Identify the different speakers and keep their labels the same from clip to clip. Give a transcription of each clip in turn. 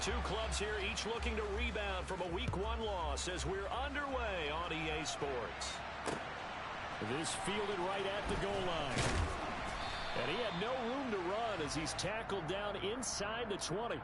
Speaker 1: Two clubs here each looking to rebound from a Week 1 loss as we're underway on EA Sports. This fielded right at the goal line. And he had no room to run as he's tackled down inside the 20.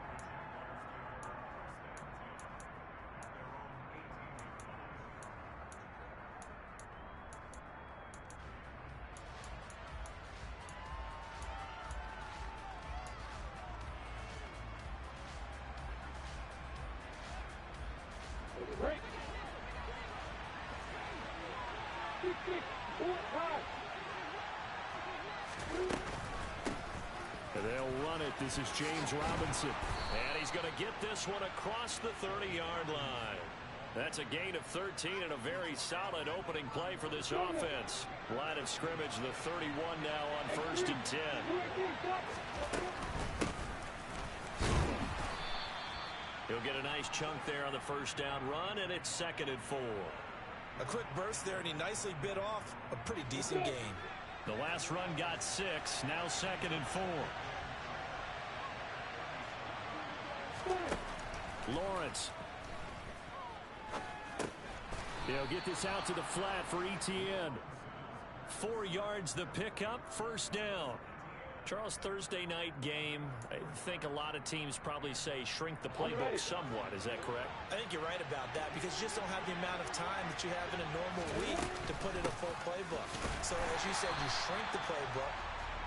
Speaker 1: And they'll run it. This is James Robinson. And he's going to get this one across the 30-yard line. That's a gain of 13 and a very solid opening play for this offense. Line of scrimmage, the 31 now on 1st and 10. He'll get a nice chunk there on the first down run, and it's 2nd and 4.
Speaker 2: A quick burst there, and he nicely bit off a pretty decent gain.
Speaker 1: The last run got 6, now 2nd and 4. Lawrence. He'll get this out to the flat for Etienne. 4 yards the pickup, first down. Charles, Thursday night game, I think a lot of teams probably say shrink the playbook somewhat. Is that correct?
Speaker 2: I think you're right about that because you just don't have the amount of time that you have in a normal week to put in a full playbook. So as you said, you shrink the playbook,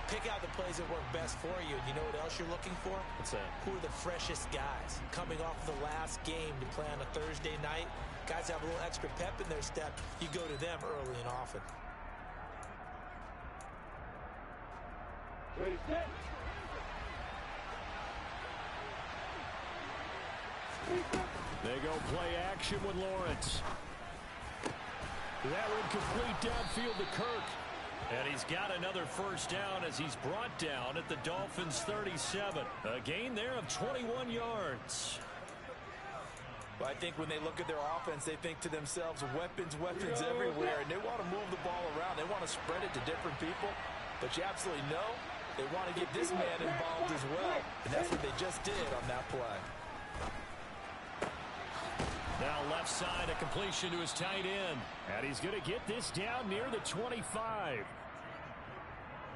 Speaker 2: pick out the plays that work best for you. You know what else you're looking for?
Speaker 1: What's that?
Speaker 2: Who are the freshest guys coming off of the last game to play on a Thursday night? Guys have a little extra pep in their step. You go to them early and often.
Speaker 3: Ready, set.
Speaker 1: They go play action with Lawrence. That one complete downfield to Kirk. And he's got another first down as he's brought down at the Dolphins' 37. A gain there of 21 yards.
Speaker 2: Well, I think when they look at their offense, they think to themselves, weapons everywhere, and they want to move the ball around. They want to spread it to different people. But you absolutely know they want to get this man involved as well. And that's what they just did on that play.
Speaker 1: Now left side, a completion to his tight end. And he's going to get this down near the 25.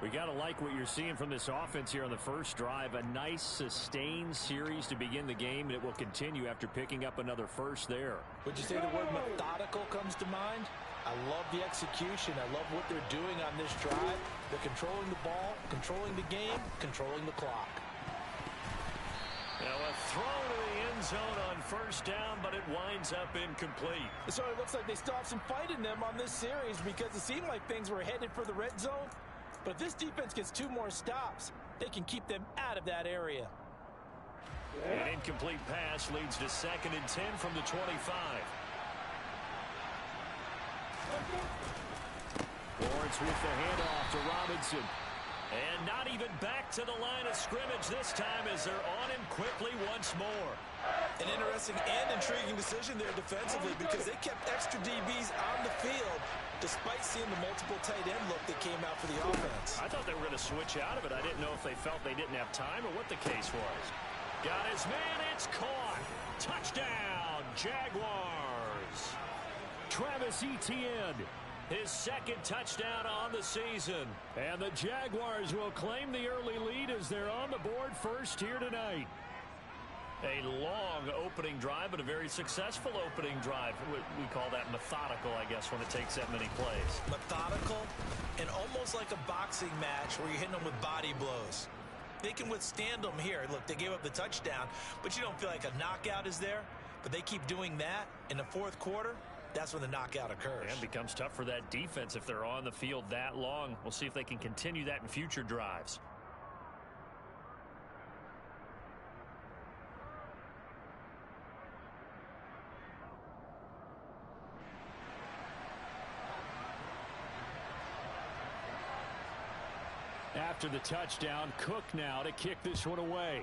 Speaker 1: We got to like what you're seeing from this offense here on the first drive. A nice sustained series to begin the game, and it will continue after picking up another first there.
Speaker 2: Would you say the word methodical comes to mind? I love the execution. I love what they're doing on this drive. They're controlling the ball, controlling the game, controlling the clock.
Speaker 1: Now a throw to the end zone on first down, but it winds up incomplete.
Speaker 2: So it looks like they still have some fight in them on this series because it seemed like things were headed for the red zone. But if this defense gets 2 more stops, they can keep them out of that area.
Speaker 1: An incomplete pass leads to 2nd and 10 from the 25. Lawrence with the handoff to Robinson. And not even back to the line of scrimmage this time as they're on him quickly once more.
Speaker 2: An interesting and intriguing decision there defensively because they kept extra DBs on the field despite seeing the multiple tight end look that came out for the offense.
Speaker 1: I thought they were going to switch out of it. I didn't know if they felt they didn't have time or what the case was. Got his man. It's caught. Touchdown, Jaguars. Travis Etienne. His 2nd touchdown on the season. And the Jaguars will claim the early lead as they're on the board first here tonight. A long opening drive, but a very successful opening drive. We call that methodical, I guess, when it takes that many plays.
Speaker 2: Methodical and almost like a boxing match where you're hitting them with body blows. They can withstand them here. Look, they gave up the touchdown, but you don't feel like a knockout is there. But they keep doing that in the 4th quarter. That's when the knockout occurs.
Speaker 1: And it becomes tough for that defense if they're on the field that long. We'll see if they can continue that in future drives. After the touchdown, Cook now to kick this one away.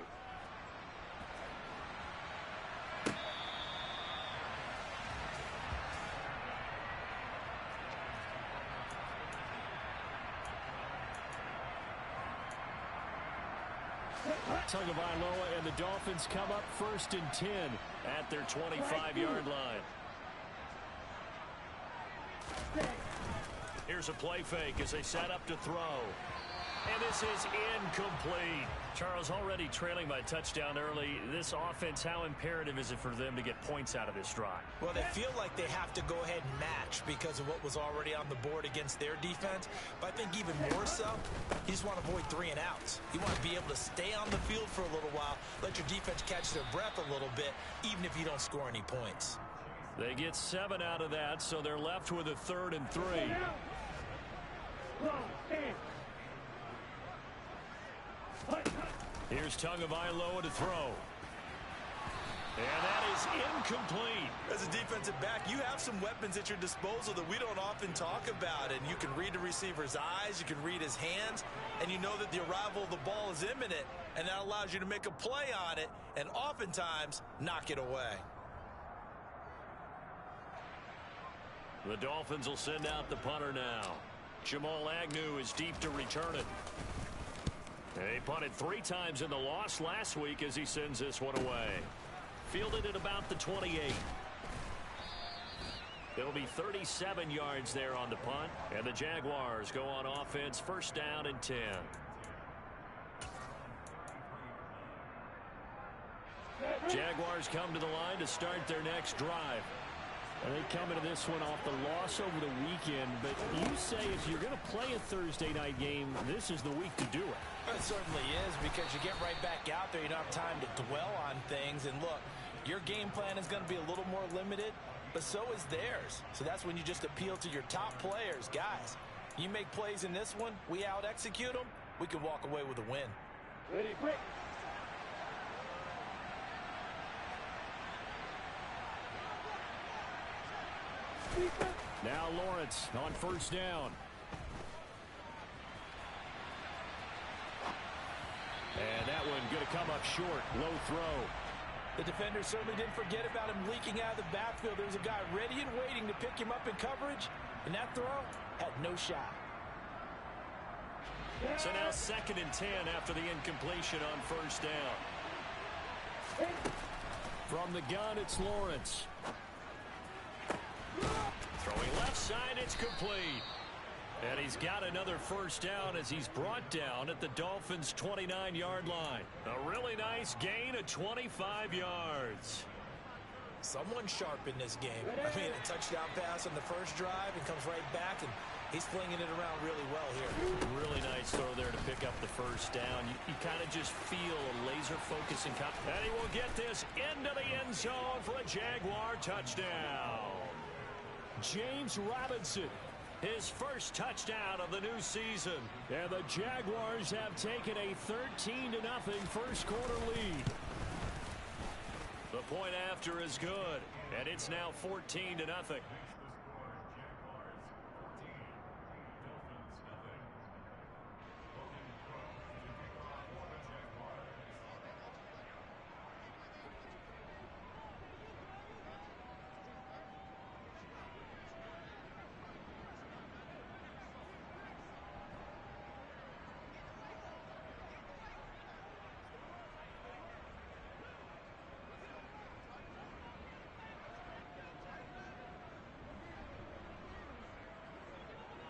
Speaker 1: Tagovailoa and the Dolphins come up 1st and 10 at their 25-yard line. Here's a play fake as they set up to throw. And this is incomplete. Charles, already trailing by a touchdown early. This offense, how imperative is it for them to get points out of this drive?
Speaker 2: Well, they feel like they have to go ahead and match because of what was already on the board against their defense. But I think even more so, you just want to avoid 3 and outs. You want to be able to stay on the field for a little while, let your defense catch their breath a little bit, even if you don't score any points.
Speaker 1: They get 7 out of that, so they're left with a 3rd and 3. Here's Tagovailoa to throw. And that is incomplete.
Speaker 2: As a defensive back, you have some weapons at your disposal that we don't often talk about. And you can read the receiver's eyes, you can read his hands, and you know that the arrival of the ball is imminent. And that allows you to make a play on it and oftentimes knock it away.
Speaker 1: The Dolphins will send out the punter now. Jamal Agnew is deep to return it. They punted 3 times in the loss last week as he sends this one away. Fielded at about the 28. It'll be 37 yards there on the punt. And the Jaguars go on offense, 1st down and 10. Jaguars come to the line to start their next drive. And they come into this one off the loss over the weekend. But you say if you're going to play a Thursday night game, this is the week to do it.
Speaker 2: It certainly is, because you get right back out there. You don't have time to dwell on things. And look, your game plan is going to be a little more limited, but so is theirs. So that's when you just appeal to your top players. Guys, you make plays in this one, we out-execute them, we can walk away with a win.
Speaker 3: Ready, quick.
Speaker 1: Now Lawrence on 1st down. And that one going to come up short. Low throw.
Speaker 2: The defender certainly didn't forget about him leaking out of the backfield. There's a guy ready and waiting to pick him up in coverage, and that throw had no shot.
Speaker 1: So now 2nd and 10 after the incompletion on 1st down. From the gun, it's Lawrence. Throwing left side, it's complete. And he's got another 1st down as he's brought down at the Dolphins' 29-yard line. A really nice gain of 25 yards.
Speaker 2: Someone sharp in this game. I mean, a touchdown pass on the first drive and comes right back, and he's flinging it around really well here.
Speaker 1: Really nice throw there to pick up the 1st down. You kind of just feel a laser focus and he will get this into the end zone for a Jaguar touchdown. James Robinson, his 1st touchdown of the new season. And the Jaguars have taken a 13-0 first quarter lead. The point after is good, and it's now 14-0.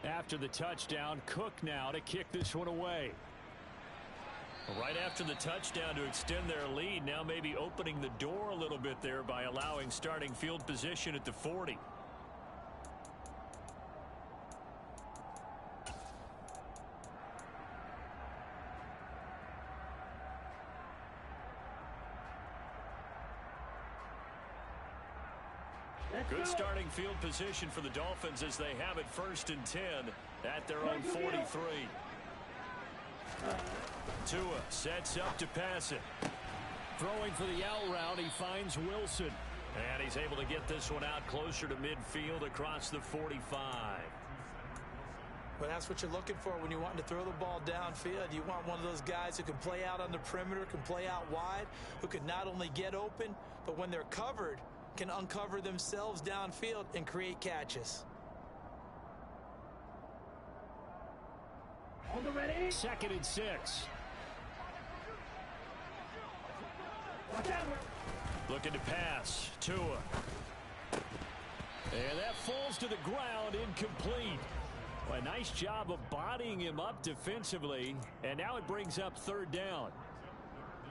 Speaker 1: After the touchdown, Cook now to kick this one away. Right after the touchdown to extend their lead, now maybe opening the door a little bit there by allowing starting field position at the 40. Good starting field position for the Dolphins as they have it 1st and 10 at their own 43. Tua sets up to pass it. Throwing for the out route, he finds Wilson. And he's able to get this one out closer to midfield across the 45.
Speaker 2: Well, that's what you're looking for when you're wanting to throw the ball downfield. You want one of those guys who can play out on the perimeter, can play out wide, who can not only get open, but when they're covered, can uncover themselves downfield and create catches.
Speaker 3: On the ready.
Speaker 1: 2nd and 6. Looking to pass. Tua. And that falls to the ground, incomplete. Well, a nice job of bodying him up defensively. And now it brings up third down.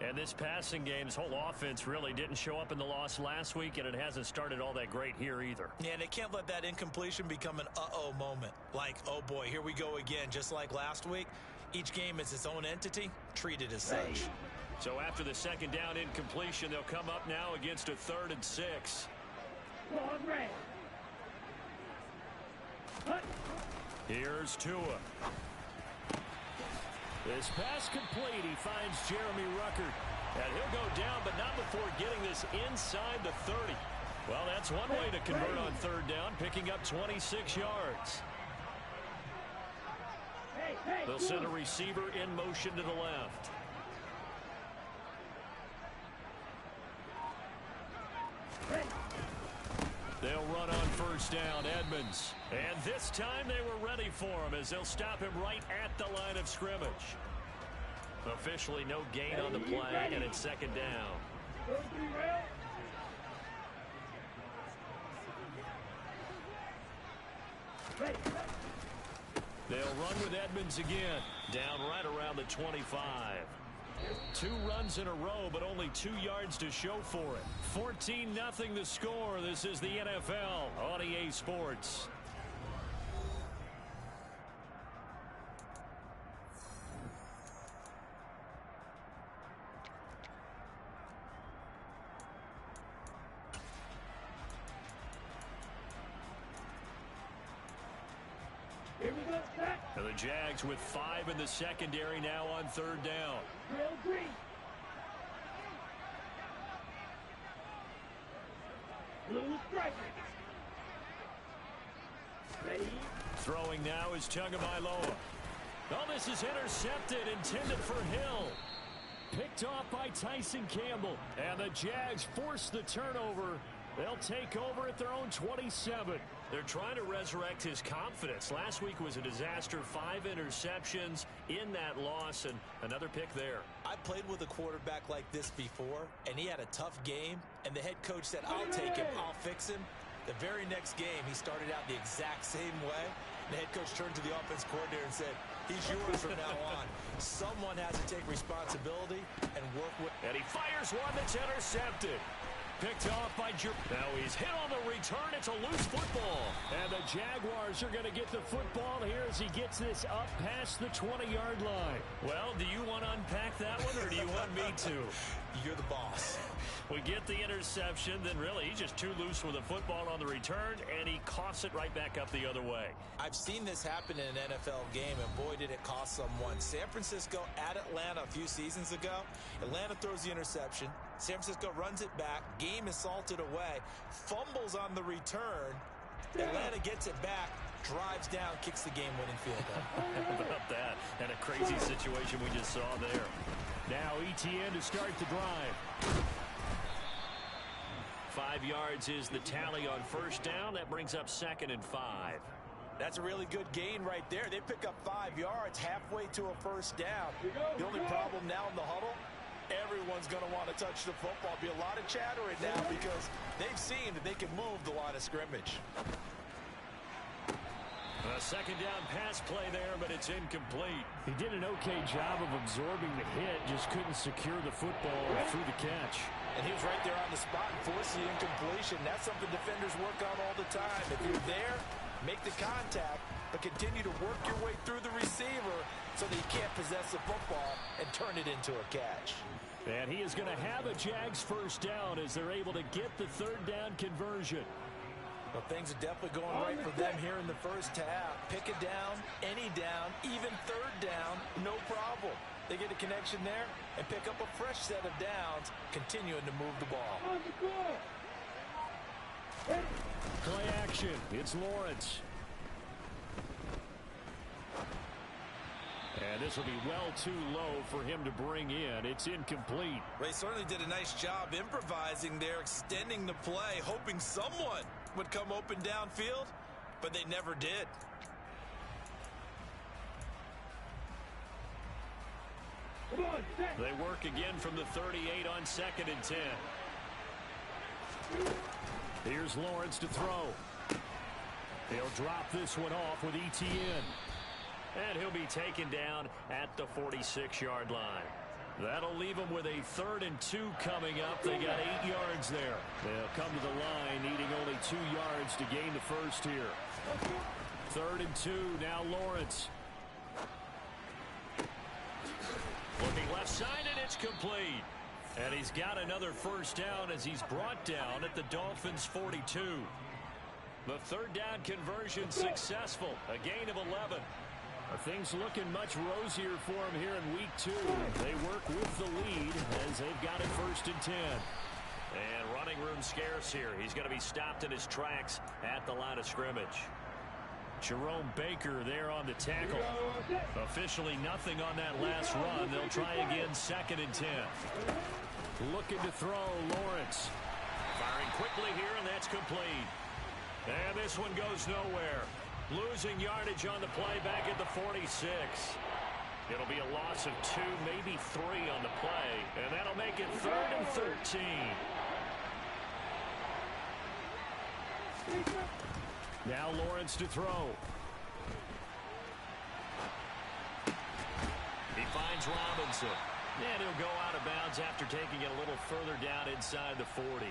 Speaker 1: And this passing game's whole offense really didn't show up in the loss last week, and it hasn't started all that great here either.
Speaker 2: Yeah, and they can't let that incompletion become an uh-oh moment. Like, oh boy, here we go again, just like last week. Each game is its own entity, treated as such.
Speaker 1: So after the second down incompletion, they'll come up now against a 3rd and 6. Here's Tua. This pass complete. He finds Jeremy Ruckert. And he'll go down, but not before getting this inside the 30. Well, that's one way to convert on third down, picking up 26 yards. They'll send a receiver in motion to the left. They'll run on first down, Edmonds. And this time they were ready for him as they'll stop him right at the line of scrimmage. Officially no gain on the play, and it's second down. They'll run with Edmonds again, down right around the 25. 2 runs in a row, but only 2 yards to show for it. 14-0 the score. This is the NFL on EA Sports. And the Jags with 5 in the secondary now on third down. Throwing now is Tagovailoa. Oh, this is intercepted, intended for Hill. Picked off by Tyson Campbell. And the Jags force the turnover. They'll take over at their own 27. They're trying to resurrect his confidence. Last week was a disaster. 5 interceptions in that loss, and another pick there.
Speaker 2: I played with a quarterback like this before, and he had a tough game, and the head coach said, I'll take him, I'll fix him. The very next game, he started out the exact same way. The head coach turned to the offense coordinator and said, he's yours from now on. Someone has to take responsibility and work with.
Speaker 1: And he fires one that's intercepted. Picked off by Now he's hit on the return. It's a loose football. And the Jaguars are going to get the football here as he gets this up past the 20-yard line. Well, do you want to unpack that one, or do you want me to?
Speaker 2: You're the boss.
Speaker 1: We get the interception, then really he's just too loose with the football on the return, and he coughs it right back up the other way.
Speaker 2: I've seen this happen in an NFL game, and boy, did it cost someone. San Francisco at Atlanta a few seasons ago. Atlanta throws the interception. San Francisco runs it back. Game is salted away. Fumbles on the return. Atlanta gets it back. Drives down, kicks the game-winning field goal.
Speaker 1: How about that? And a crazy situation we just saw there. Now ETN to start the drive. 5 yards is the tally on first down. That brings up 2nd and 5.
Speaker 2: That's a really good gain right there. They pick up 5 yards halfway to a first down. The only problem now in the huddle, everyone's going to want to touch the football. Be a lot of chattering now because they've seen that they can move the line of scrimmage.
Speaker 1: A second down pass play there, but it's incomplete. He did an okay job of absorbing the hit, just couldn't secure the football through the catch.
Speaker 2: And he was right there on the spot and forced the incompletion. That's something defenders work on all the time. If you're there, make the contact, but continue to work your way through the receiver so that you can't possess the football and turn it into a catch.
Speaker 1: And he is going to have a Jags first down as they're able to get the third down conversion.
Speaker 2: Well, things are definitely going right for them here in the first half. Pick a down, any down, even third down, no problem. They get a connection there and pick up a fresh set of downs, continuing to move the ball.
Speaker 1: Play action. It's Lawrence. And this will be well too low for him to bring in. It's incomplete.
Speaker 2: They certainly did a nice job improvising there, extending the play, hoping someone would come open downfield, but they never did.
Speaker 1: They work again from the 38 on 2nd and 10. Here's Lawrence to throw. He'll drop this one off with ETN. And he'll be taken down at the 46-yard line. That'll leave them with a 3rd and 2 coming up. They got 8 yards there. They'll come to the line needing only 2 yards to gain the first here. 3rd and 2, now Lawrence. Looking left side, and it's complete. And he's got another first down as he's brought down at the Dolphins' 42. The 3rd down conversion successful. A gain of 11. Things looking much rosier for him here in week 2. They work with the lead as they've got it 1st and 10. And running room scarce here. He's going to be stopped in his tracks at the line of scrimmage. Jerome Baker there on the tackle. Officially nothing on that last run. They'll try again 2nd and 10. Looking to throw, Lawrence. Firing quickly here, and that's complete. And this one goes nowhere. Losing yardage on the play back at the 46. It'll be a loss of 2, maybe 3 on the play. And that'll make it 3rd and 13. Now Lawrence to throw. He finds Robinson. And he'll go out of bounds after taking it a little further down inside the 40.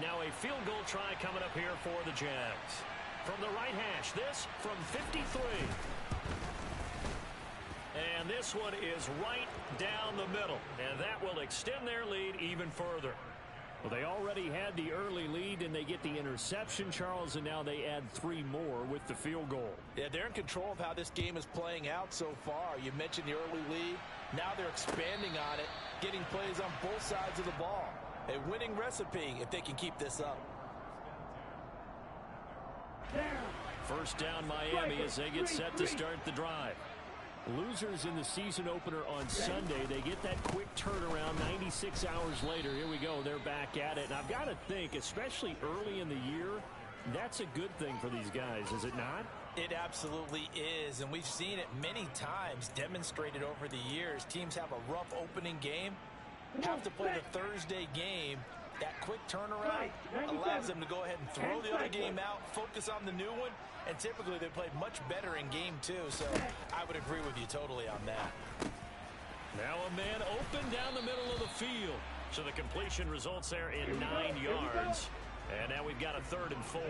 Speaker 1: Now a field goal try coming up here for the Jags. From the right hash, this from 53. And this one is right down the middle. And that will extend their lead even further. Well, they already had the early lead, and they get the interception, Charles, and now they add 3 more with the field goal. Yeah, they're in control of how this game is playing out so far. You mentioned the early lead. Now they're expanding on it, getting plays on both sides of the ball. A winning recipe if they can keep this up. First down Miami as they get set to start the drive. Losers in the season opener on Sunday. They get that quick turnaround 96 hours later. Here we go. They're back at it. And I've got to think, especially early in the year, that's a good thing for these guys, is it not? It absolutely is. And we've seen it many times demonstrated over the years. Teams have a rough opening game, have to play the Thursday game. That quick turnaround allows them to go ahead and throw the other game out, focus on the new one, and typically they play much better in game 2. So I would agree with you totally on that. Now a man open down the middle of the field. So the completion results there in 9 yards. And now we've got a 3rd and 4.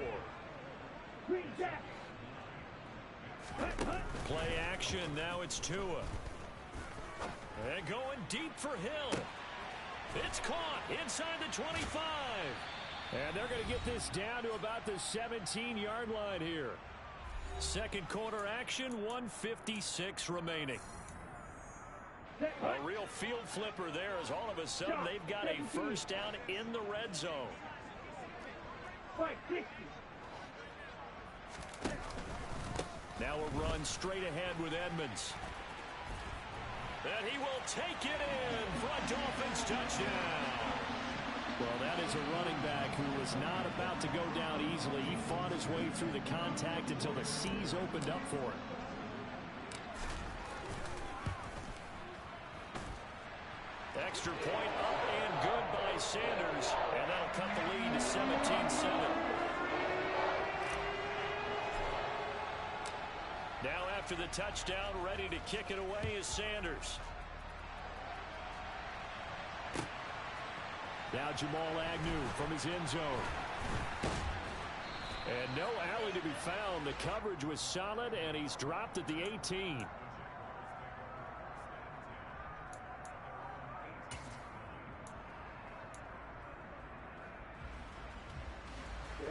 Speaker 1: Play action. Now it's Tua. And going deep for Hill. It's caught inside the 25. And they're going to get this down to about the 17-yard line here. Second quarter action, 1:56 remaining. A real field flipper there as all of a sudden they've got a first down in the red zone. Now a run straight ahead with Edmonds. And he will take it in for a Dolphins touchdown. Well, that is a running back who was not about to go down easily. He fought his way through the contact until the seas opened up for him. Extra point up and good by Sanders. And that'll cut the lead to 17-7. Now after the touchdown, ready to kick it away is Sanders. Now Jamal Agnew from his end zone. And no alley to be found. The coverage was solid, and he's dropped at the 18.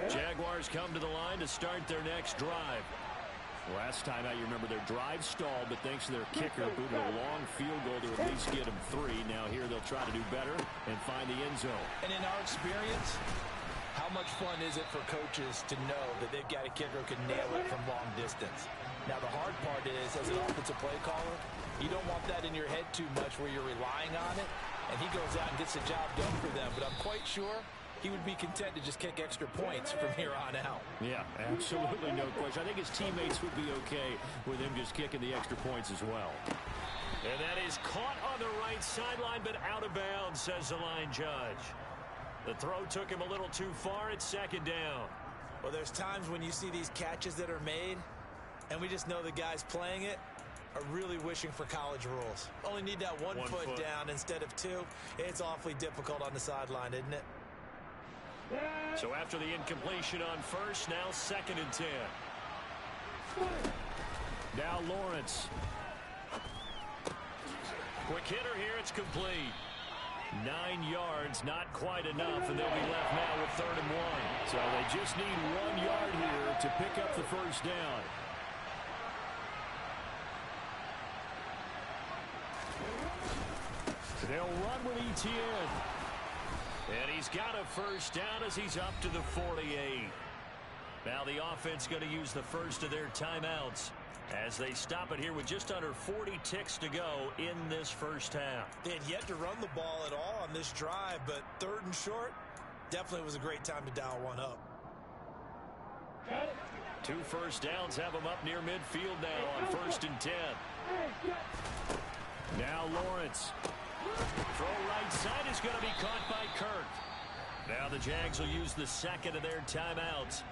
Speaker 1: Jaguars come to the line to start their next drive. Last time out, you remember their drive stalled, but thanks to their kicker, booted a long field goal to at least get them 3. Now here they'll try to do better and find the end zone. And in our experience, how much fun is it for coaches to know that they've got a kicker who can nail it from long distance? Now the hard part is, as an offensive play caller, you don't want that in your head too much where you're relying on it, and he goes out and gets the job done for them. But I'm quite sure he would be content to just kick extra points from here on out. Yeah, absolutely no question. I think his teammates would be okay with him just kicking the extra points as well. And that is caught on the right sideline, but out of bounds, says the line judge. The throw took him a little too far. It's second down.
Speaker 2: Well, there's times when you see these catches that are made, and we just know the guys playing it are really wishing for college rules. Only need that one foot down instead of two. It's awfully difficult on the sideline, isn't it?
Speaker 1: So after the incompletion on first, now 2nd and 10. Now Lawrence. Quick hitter here, it's complete. 9 yards, not quite enough, and they'll be left now with 3rd and 1. So they just need 1 yard here to pick up the first down. They'll run with ETN. And he's got a first down as he's up to the 48. Now the offense going to use the first of their timeouts as they stop it here with just under 40 ticks to go in this first half.
Speaker 2: They had yet to run the ball at all on this drive, but 3rd and short definitely was a great time to dial one up.
Speaker 1: 2 first downs have them up near midfield now on 1st and 10. Now Lawrence. Throw right side is going to be caught by Kirk. Now the Jags will use the 2nd of their timeouts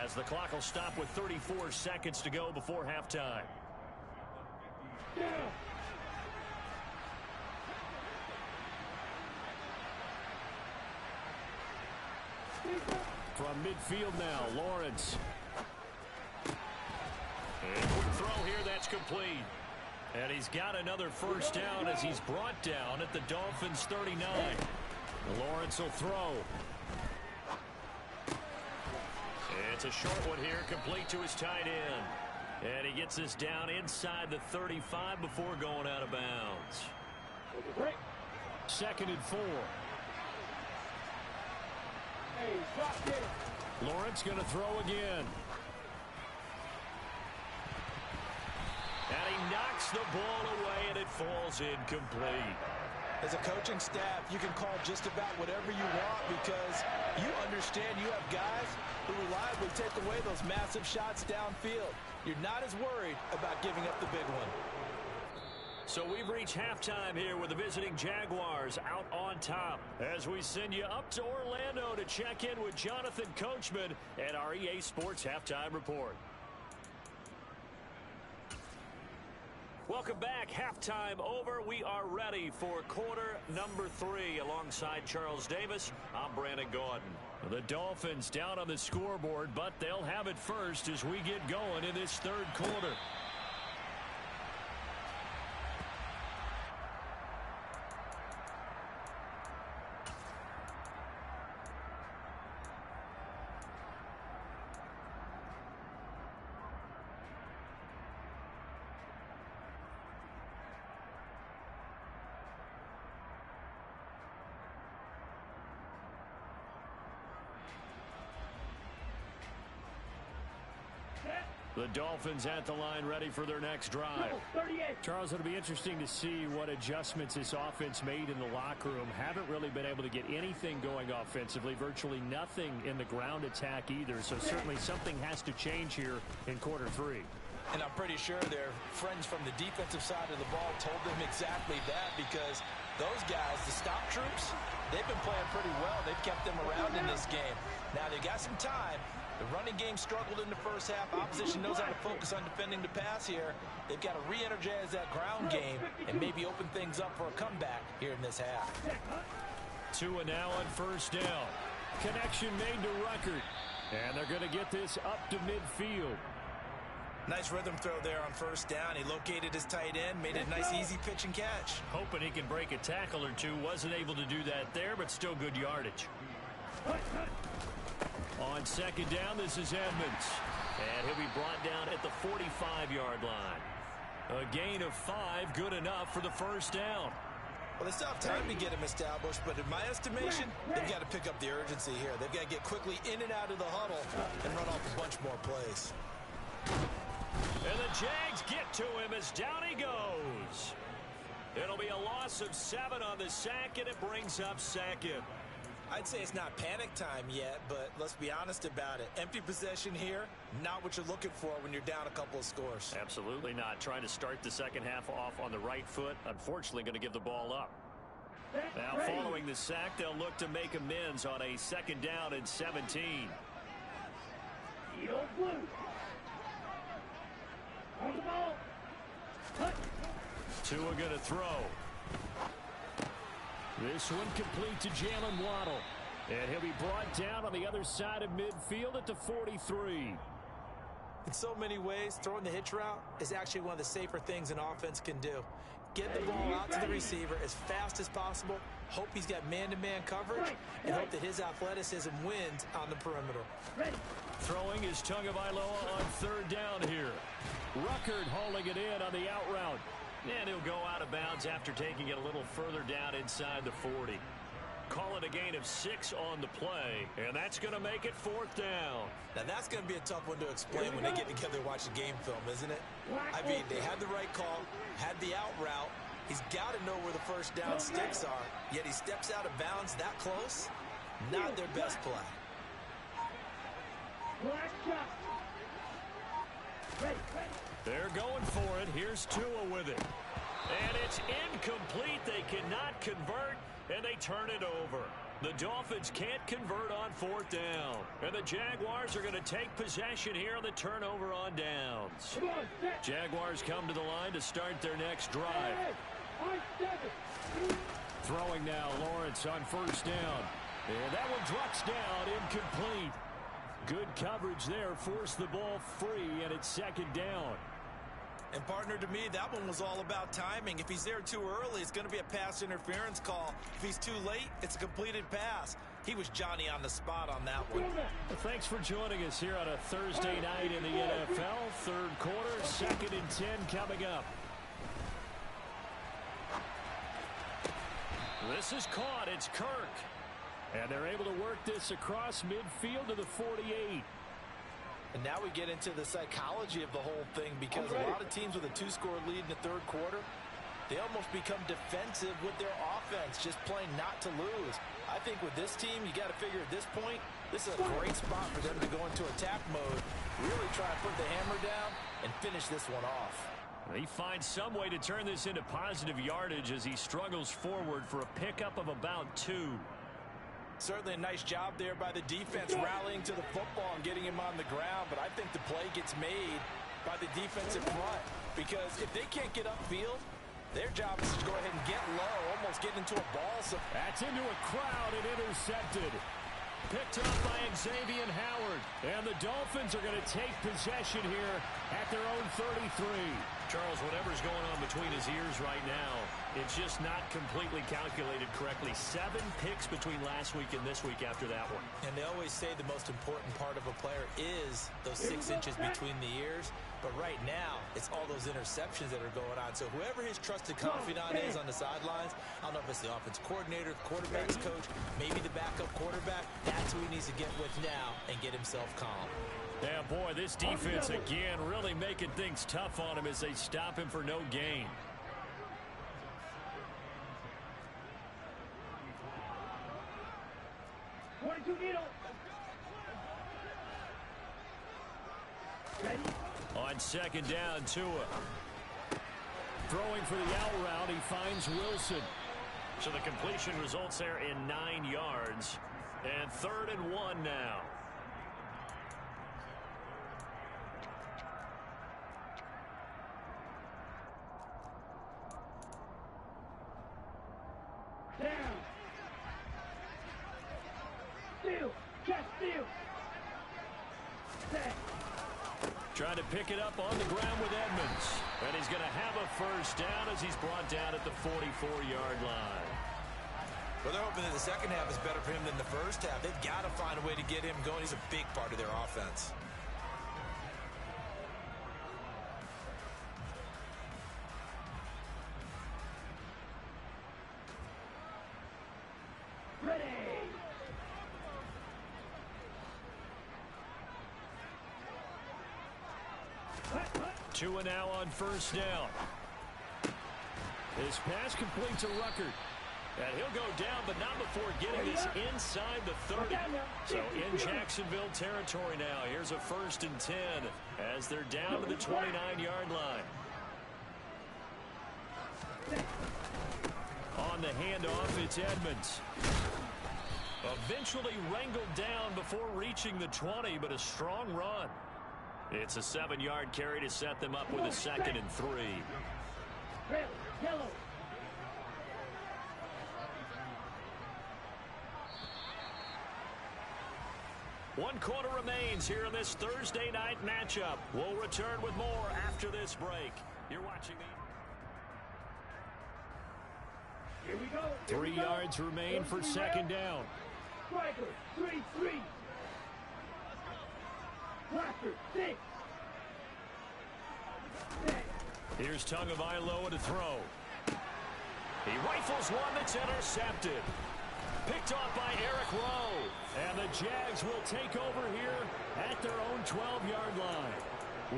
Speaker 1: as the clock will stop with 34 seconds to go before halftime. From midfield now, Lawrence. And quick throw here, that's complete. And he's got another first down as he's brought down at the Dolphins' 39. Lawrence will throw. It's a short one here, complete to his tight end. And he gets this down inside the 35 before going out of bounds. 2nd and 4. Lawrence going to throw again. And he knocks the ball away, and it falls incomplete.
Speaker 2: As a coaching staff, you can call just about whatever you want because you understand you have guys who reliably take away those massive shots downfield. You're not as worried about giving up the big one.
Speaker 1: So we've reached halftime here with the visiting Jaguars out on top as we send you up to Orlando to check in with Jonathan Coachman and our EA Sports Halftime Report. Welcome back. Halftime over. We are ready for quarter number 3 alongside Charles Davis. I'm Brandon Gordon. The Dolphins down on the scoreboard, but they'll have it first as we get going in this 3rd quarter. The Dolphins at the line ready for their next drive. Charles, it'll be interesting to see what adjustments this offense made in the locker room. Haven't really been able to get anything going offensively, virtually nothing in the ground attack either. So certainly something has to change here in quarter 3.
Speaker 2: And I'm pretty sure their friends from the defensive side of the ball told them exactly that because those guys, the stop troops, they've been playing pretty well. They've kept them around in this game. Now they've got some time. The running game struggled in the first half. Opposition knows how to focus on defending the pass here. They've got to re-energize that ground game and maybe open things up for a comeback here in this half.
Speaker 1: 2 and now on first down. Connection made to Ruckert. And they're going to get this up to midfield.
Speaker 2: Nice rhythm throw there on first down. He located his tight end, made it a nice easy pitch and catch.
Speaker 1: Hoping he can break a tackle or two. Wasn't able to do that there, but still good yardage. On second down, this is Edmonds. And he'll be brought down at the 45-yard line. A gain of 5, good enough for the first down.
Speaker 2: Well, they still have time to get him established, but in my estimation, they've got to pick up the urgency here. They've got to get quickly in and out of the huddle and run off a bunch more plays.
Speaker 1: And the Jags get to him as down he goes. It'll be a loss of 7 on the sack, and it brings up second.
Speaker 2: I'd say it's not panic time yet, but let's be honest about it. Empty possession here, not what you're looking for when you're down a couple of scores.
Speaker 1: Absolutely not. Trying to start the second half off on the right foot. Unfortunately, going to give the ball up. Now, following the sack, they'll look to make amends on a 2nd down and 17. Tua going to throw. This one complete to Jalen Waddle. And he'll be brought down on the other side of midfield at the 43.
Speaker 2: In so many ways, throwing the hitch route is actually one of the safer things an offense can do. Get the ball out to the receiver as fast as possible, hope he's got man-to-man coverage, and hope that his athleticism wins on the perimeter.
Speaker 1: Throwing is Tagovailoa on 3rd down here. Ruckert hauling it in on the out route. And he'll go out of bounds after taking it a little further down inside the 40. Call it a gain of 6 on the play, and that's going to make it 4th down.
Speaker 2: Now, that's going to be a tough one to explain when they get together and watch the game film, isn't it? I mean, they had the right call, had the out route. He's got to know where the first down sticks are, yet he steps out of bounds that close. Not their best play.
Speaker 1: They're going for it. Here's Tua with it. And it's incomplete. They cannot convert, and they turn it over. The Dolphins can't convert on 4th down. And the Jaguars are going to take possession here on the turnover on downs. Jaguars come to the line to start their next drive. Throwing now, Lawrence on 1st down. And that one drops down, incomplete. Good coverage there, forced the ball free, and it's 2nd down.
Speaker 2: And, partner, to me, that one was all about timing. If he's there too early, it's going to be a pass interference call. If he's too late, it's a completed pass. He was Johnny on the spot on that one.
Speaker 1: Well, thanks for joining us here on a Thursday night in the NFL. 3rd quarter, 2nd and 10 coming up. This is caught. It's Kirk. And they're able to work this across midfield to the 48.
Speaker 2: And now we get into the psychology of the whole thing, because a lot of teams with a 2-score lead in the 3rd quarter, they almost become defensive with their offense, just playing not to lose. I think with this team, you got to figure at this point, this is a great spot for them to go into attack mode, really try to put the hammer down and finish this one off.
Speaker 1: He finds some way to turn this into positive yardage as he struggles forward for a pickup of about 2.
Speaker 2: Certainly a nice job there by the defense rallying to the football and getting him on the ground, but I think the play gets made by the defensive front, because if they can't get upfield, their job is to go ahead and get low, almost get into a ball. So
Speaker 1: that's into a crowd and intercepted. Picked up by Xavier Howard. And the Dolphins are going to take possession here at their own 33. Charles, whatever's going on between his ears right now, it's just not completely calculated correctly. 7 picks between last week and this week after that one.
Speaker 2: And they always say the most important part of a player is those 6 inches between the ears. But right now, it's all those interceptions that are going on. So whoever his trusted confidant is on the sidelines, I don't know if it's the offense coordinator, the quarterback's coach, maybe the backup quarterback, that's who he needs to get with now and get himself calm.
Speaker 1: Yeah, boy, this defense again really making things tough on him as they stop him for no gain. On 2nd down, Tua. Throwing for the out route, he finds Wilson. So the completion results there in 9 yards. And 3rd and 1 now. Trying to pick it up on the ground with Edmonds. And he's going to have a 1st down as he's brought down at the 44-yard line.
Speaker 2: Well, they're hoping that the second half is better for him than the first half. They've got to find a way to get him going. He's a big part of their offense.
Speaker 1: Tua now on 1st down. His pass complete to Ruckert. And he'll go down, but not before getting this inside the 30. So in Jacksonville territory now. Here's a 1st and 10 as they're down to the 29-yard line. On the handoff, it's Edmonds. Eventually wrangled down before reaching the 20, but a strong run. It's a 7-yard carry to set them up with a 2nd and 3.
Speaker 3: Yellow.
Speaker 1: One quarter remains here in this Thursday night matchup. We'll return with more after this break. You're watching the...
Speaker 3: Here we go.
Speaker 1: 3 yards remain for 2nd down.
Speaker 3: Striker, 3-3. Blaster, 6.
Speaker 1: Here's Tagovailoa to throw. He rifles one that's intercepted. Picked off by Eric Rowe. And the Jags will take over here at their own 12-yard line.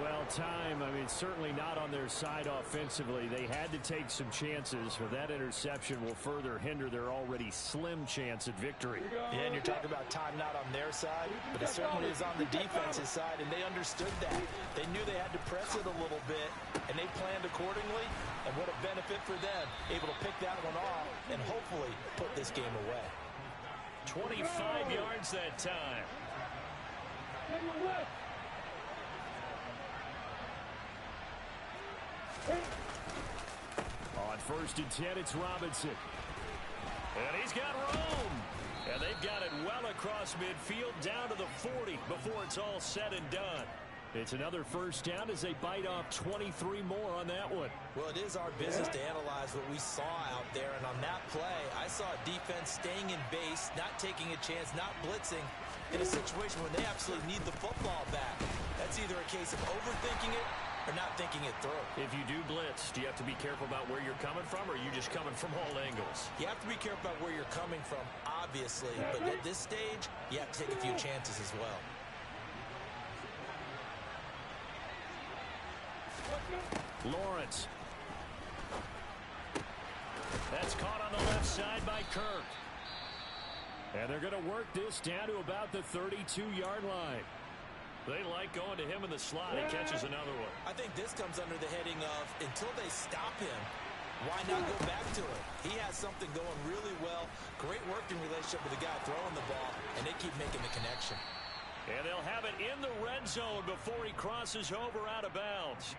Speaker 1: Well, time, certainly not on their side offensively. They had to take some chances, but that interception will further hinder their already slim chance at victory.
Speaker 2: Yeah, and you're talking about time not on their side, but it certainly is on the defense's side, and they understood that. They knew they had to press it a little bit, and they planned accordingly, and what a benefit for them, able to pick that one off and hopefully put this game away.
Speaker 1: 25 yards that time. On 1st and 10, it's Robinson. And he's got room. And they've got it well across midfield down to the 40 before it's all said and done. It's another 1st down as they bite off 23 more on that one.
Speaker 2: Well, it is our business to analyze what we saw out there. And on that play, I saw a defense staying in base, not taking a chance, not blitzing in a situation where they absolutely need the football back. That's either a case of overthinking it or not thinking it through.
Speaker 1: If you do blitz, do you have to be careful about where you're coming from, or are you just coming from all angles?
Speaker 2: You have to be careful about where you're coming from, obviously. But at this stage, you have to take a few chances as well.
Speaker 1: Lawrence. That's caught on the left side by Kirk. And they're going to work this down to about the 32-yard line. They like going to him in the slot. He catches another one.
Speaker 2: I think this comes under the heading of, until they stop him, why not go back to it? He has something going really well. Great working relationship with the guy throwing the ball, and they keep making the connection.
Speaker 1: And they'll have it in the red zone before he crosses over out of bounds.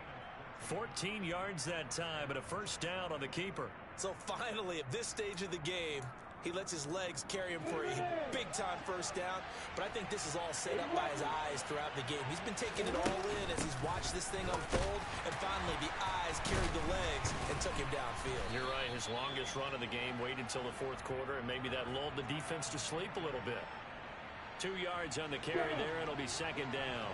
Speaker 1: 14 yards that time, and a 1st down on the keeper.
Speaker 2: So finally, at this stage of the game, he lets his legs carry him for a big-time 1st down. But I think this is all set up by his eyes throughout the game. He's been taking it all in as he's watched this thing unfold. And finally, the eyes carried the legs and took him downfield.
Speaker 1: You're right. His longest run of the game waited until the 4th quarter, and maybe that lulled the defense to sleep a little bit. 2 yards on the carry there. It'll be 2nd down.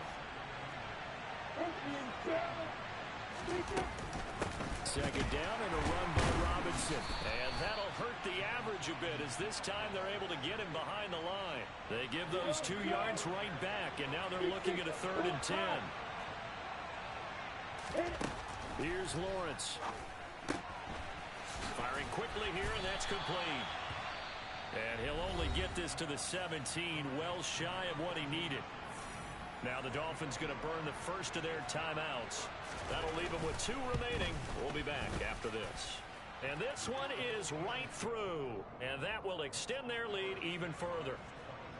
Speaker 1: 2nd down and a run by Robinson. And that'll hurt the average a bit as this time they're able to get him behind the line. They give those 2 yards right back, and now they're looking at a 3rd and 10. Here's Lawrence. Firing quickly here, and that's complete. And he'll only get this to the 17, well shy of what he needed. Now the Dolphins going to burn the first of their timeouts. That'll leave them with 2 remaining. We'll be back after this. And this one is right through. And that will extend their lead even further.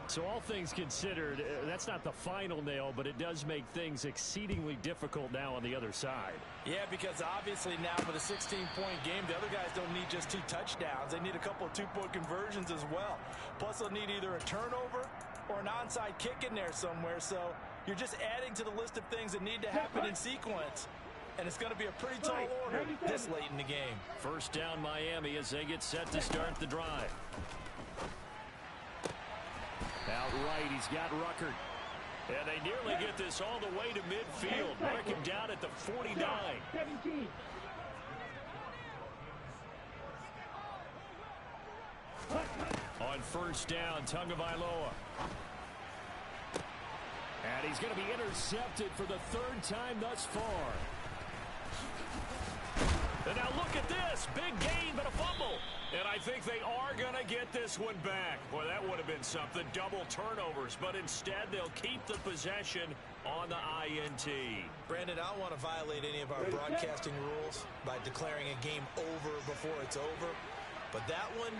Speaker 1: So all things considered, that's not the final nail, but it does make things exceedingly difficult now on the other side.
Speaker 2: Yeah, because obviously now with a 16-point game, the other guys don't need just 2 touchdowns. They need a couple of 2-point conversions as well. Plus, they'll need either a turnover or an onside kick in there somewhere. So you're just adding to the list of things that need to happen in sequence. And it's going to be a pretty tall order this late in the game.
Speaker 1: 1st down Miami as they get set to start the drive. Out right, he's got Ruckert. And they nearly get this all the way to midfield. Mark him down at the 49.
Speaker 3: 17.
Speaker 1: On 1st down, Tagovailoa. And he's going to be intercepted for the 3rd time thus far. And now look at this. Big gain, but a fumble. And I think they are going to get this one back. Boy, that would have been something. Double turnovers. But instead, they'll keep the possession on the INT.
Speaker 2: Brandon, I don't want to violate any of our broadcasting rules by declaring a game over before it's over. But that one,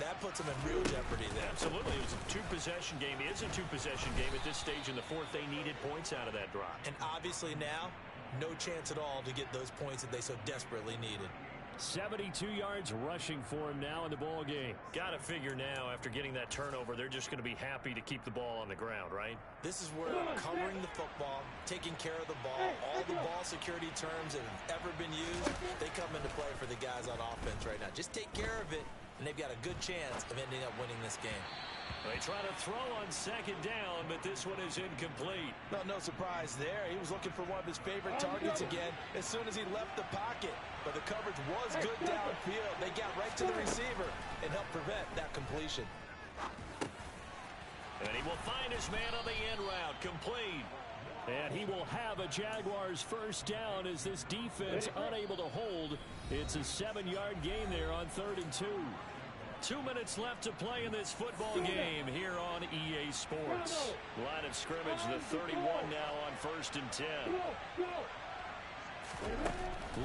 Speaker 2: that puts them in real jeopardy there.
Speaker 1: Absolutely. It was a two-possession game. It is a two-possession game at this stage in the fourth. They needed points out of that drive.
Speaker 2: And obviously now, no chance at all to get those points that they so desperately needed.
Speaker 1: 72 yards rushing for him now in the ball game. Got to figure now, after getting that turnover, they're just going to be happy to keep the ball on the ground, right?
Speaker 2: This is where covering the football, taking care of the ball, all the ball security terms that have ever been used, they come into play for the guys on offense right now. Just take care of it, and they've got a good chance of ending up winning this game.
Speaker 1: They try to throw on second down, but this one is incomplete.
Speaker 2: No surprise there. He was looking for one of his favorite targets again as soon as he left the pocket. But the coverage was good downfield. They got right to the receiver and helped prevent that completion.
Speaker 1: And he will find his man on the end route, complete. And he will have a Jaguars first down as this defense unable to hold. It's a 7-yard gain there on 3rd and 2. 2 minutes left to play in this football game here on EA Sports. Line of scrimmage, the 31 now on 1st and 10.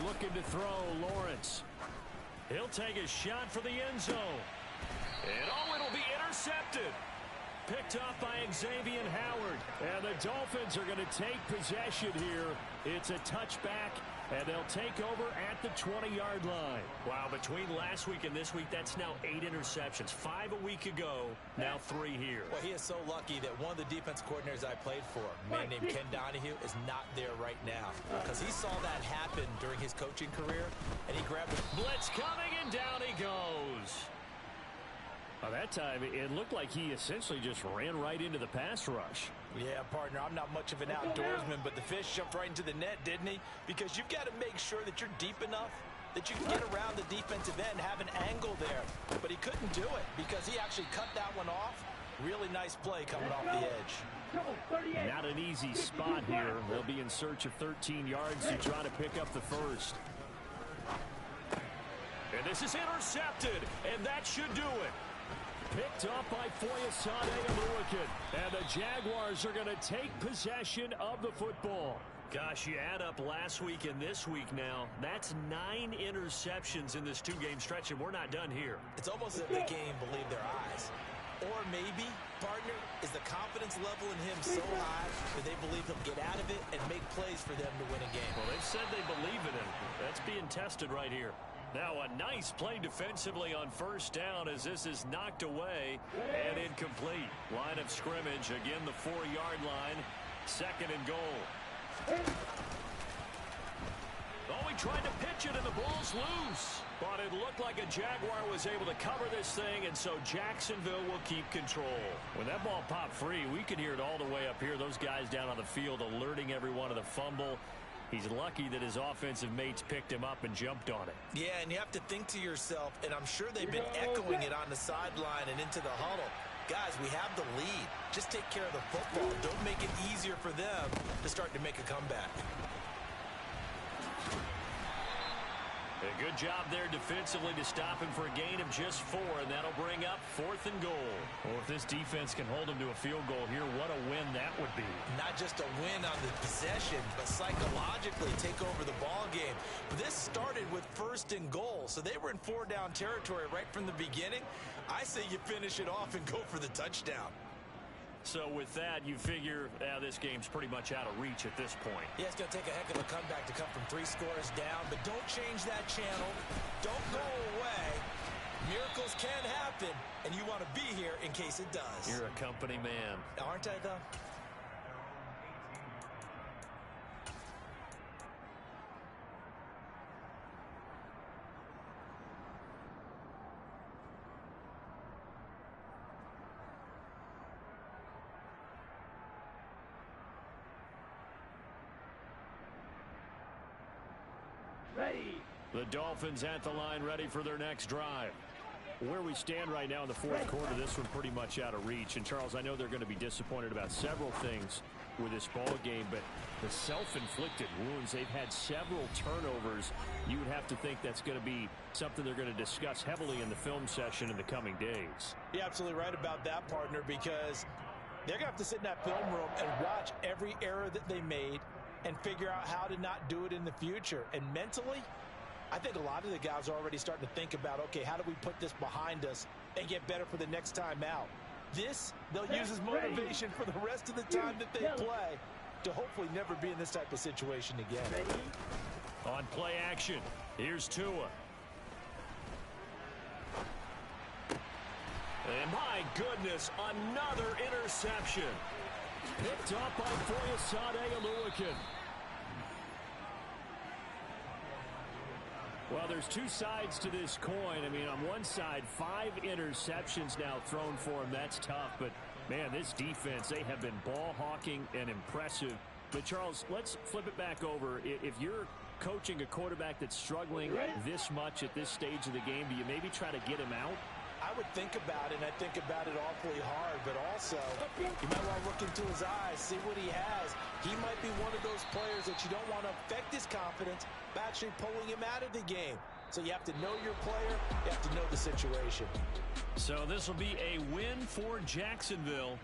Speaker 1: Looking to throw, Lawrence. He'll take a shot for the end zone. And it'll be intercepted. Picked off by Xavier Howard. And the Dolphins are going to take possession here. It's a touchback, and they'll take over at the 20-yard line. Wow, between last week and this week, that's now 8 interceptions. 5 a week ago, now 3 here.
Speaker 2: Well, he is so lucky that one of the defense coordinators I played for, a man named Ken Donahue, is not there right now. Because he saw that happen during his coaching career, and he grabbed it.
Speaker 1: Blitz coming, and down he goes. By that time, it looked like he essentially just ran right into the pass rush.
Speaker 2: Yeah, partner, I'm not much of an outdoorsman, but the fish jumped right into the net, didn't he? Because you've got to make sure that you're deep enough that you can get around the defensive end, have an angle there. But he couldn't do it because he actually cut that one off. Really nice play coming off the edge.
Speaker 1: Not an easy spot here. They'll be in search of 13 yards to try to pick up the first. And this is intercepted, and that should do it. Picked up by Foyesade Aluakin. And the Jaguars are going to take possession of the football. Gosh, you add up last week and this week now. That's 9 interceptions in this 2-game stretch, and we're not done here.
Speaker 2: It's almost as if they can't even believe their eyes. Or maybe, partner, is the confidence level in him so high that they believe he'll get out of it and make plays for them to win a game.
Speaker 1: Well, they've said they believe in him. That's being tested right here. Now a nice play defensively on first down as this is knocked away and incomplete. Line of scrimmage, again the 4-yard line, 2nd and goal. Oh, he tried to pitch it and the ball's loose. But it looked like a Jaguar was able to cover this thing, and so Jacksonville will keep control. When that ball popped free, we could hear it all the way up here. Those guys down on the field alerting everyone of the fumble. He's lucky that his offensive mates picked him up and jumped on it.
Speaker 2: Yeah, and you have to think to yourself, and I'm sure they've been echoing it on the sideline and into the huddle. Guys, we have the lead. Just take care of the football. Don't make it easier for them to start to make a comeback.
Speaker 1: A good job there defensively to stop him for a gain of just 4, and that'll bring up 4th and goal. Well, if this defense can hold him to a field goal here, what a win that would be.
Speaker 2: Not just a win on the possession, but psychologically take over the ball game. This started with 1st and goal, so they were in 4-down territory right from the beginning. I say you finish it off and go for the touchdown.
Speaker 1: So with that, you figure this game's pretty much out of reach at this point.
Speaker 2: Yeah, it's going to take a heck of a comeback to come from 3 scores down, but don't change that channel. Don't go away. Miracles can happen, and you want to be here in case it does.
Speaker 1: You're a company man.
Speaker 2: Aren't I, though?
Speaker 1: The Dolphins at the line, ready for their next drive. Where we stand right now in the 4th quarter, this one pretty much out of reach. And, Charles, I know they're going to be disappointed about several things. with this ball game, but the self-inflicted wounds, they've had several turnovers. You would have to think that's going to be something they're going to discuss heavily in the film session in the coming days.
Speaker 2: You're absolutely right about that, partner, because they're going to have to sit in that film room and watch every error that they made and figure out how to not do it in the future. And mentally, I think a lot of the guys are already starting to think about, okay, how do we put this behind us and get better for the next time out? This, they'll use as motivation for the rest of the time that they play to hopefully never be in this type of situation again.
Speaker 1: On play action, here's Tua. And my goodness, another interception. Picked up by Foyesade Oluwakin. Well, there's two sides to this coin. I mean, on one side, 5 interceptions now thrown for him. That's tough. But, man, this defense, they have been ball hawking and impressive. But, Charles, let's flip it back over. If you're coaching a quarterback that's struggling this much at this stage of the game, do you maybe try to get him out?
Speaker 2: I would think about it, and I think about it awfully hard, but also you might want to look into his eyes, see what he has. He might be one of those players that you don't want to affect his confidence by actually pulling him out of the game. So you have to know your player, you have to know the situation.
Speaker 1: So this will be a win for Jacksonville.